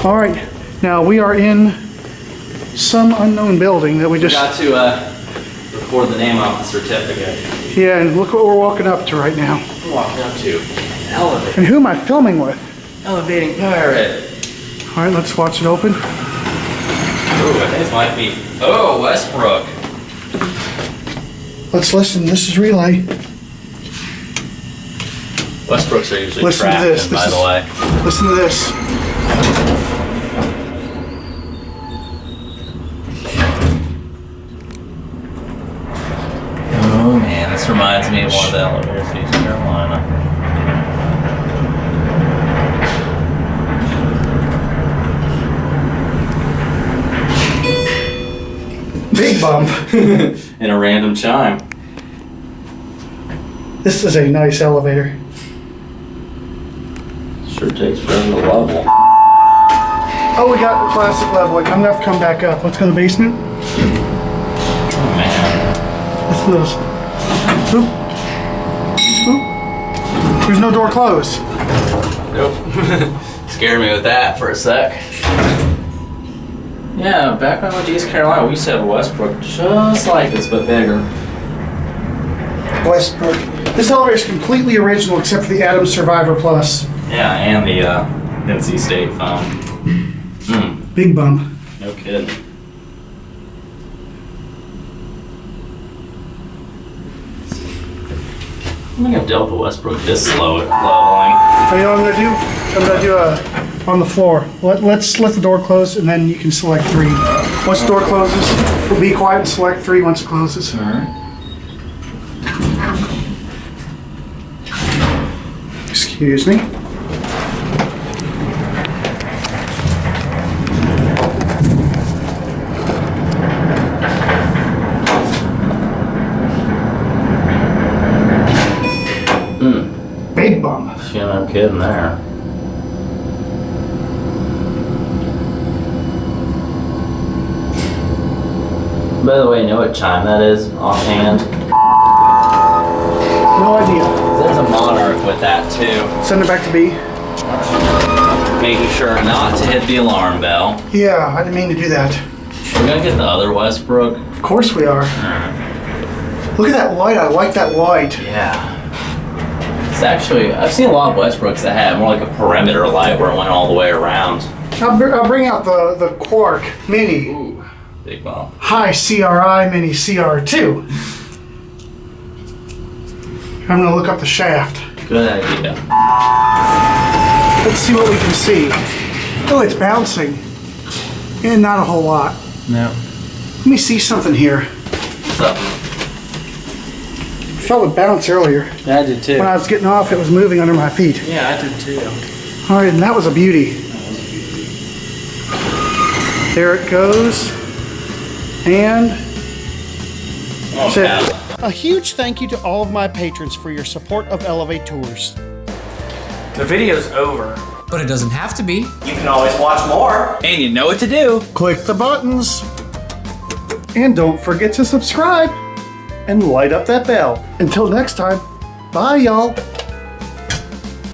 All right, now we are in some unknown building that we just... Got to record the name off the certificate. Yeah, and look what we're walking up to right now. We're walking up to an elevator. And who am I filming with? Elevating pirate. All right, let's watch it open. Ooh, I think this might be... Oh, Westbrook. Let's listen. This is Relay. Westbrooks are usually Listen to trapped this. in, by the way. Listen to this. Oh man, this reminds me of one of the elevators in East Carolina. Big bump. In a random chime. This is a nice elevator. Sure takes forever to level. Oh, we got the plastic leveling. I'm gonna have to come back up. Let's go to the basement. Oh man. Listen to those. Oop. Oop. There's no door closed. Nope. Scared me with that for a sec. Yeah, back when I went to East Carolina, we used to have a Westbrook just like this, but bigger. Westbrook. This elevator is completely original except for the Adams Survivor Plus. Yeah, and the NC State phone. Big bump. No kidding. I don't think I've dealt with Westbrook this slow at leveling. You know what I'm gonna do? I'm gonna do on the floor. Let's let the door close and then you can select 3. Once the door closes, we'll be quiet and select 3 once it closes. Alright. Excuse me. Big bump. Yeah, no kidding there. By the way, you know what chime that is offhand? No idea. There's a monarch with that too. Send it back to B. Making sure not to hit the alarm bell. Yeah, I didn't mean to do that. We're gonna get the other Westbrook. Of course we are. Look at that light. I like that light. Yeah. It's actually, I've seen a lot of Westbrooks that have more like a perimeter light where it went all the way around. I'll bring out the Quark Mini. Ooh, big bump. High CRI Mini CR2. I'm gonna look up the shaft. Good idea. Let's see what we can see. Oh, it's bouncing. And not a whole lot. No. Let me see something here. What's up? I felt it bounce earlier. Yeah, I did too. When I was getting off, it was moving under my feet. Yeah, I did too. All right, and that was a beauty. There it goes. And that's it. A huge thank you to all of my patrons for your support of elevaTOURS. The video's over. But it doesn't have to be. You can always watch more. And you know what to do. Click the buttons. And don't forget to subscribe. And light up that bell. Until next time, bye y'all.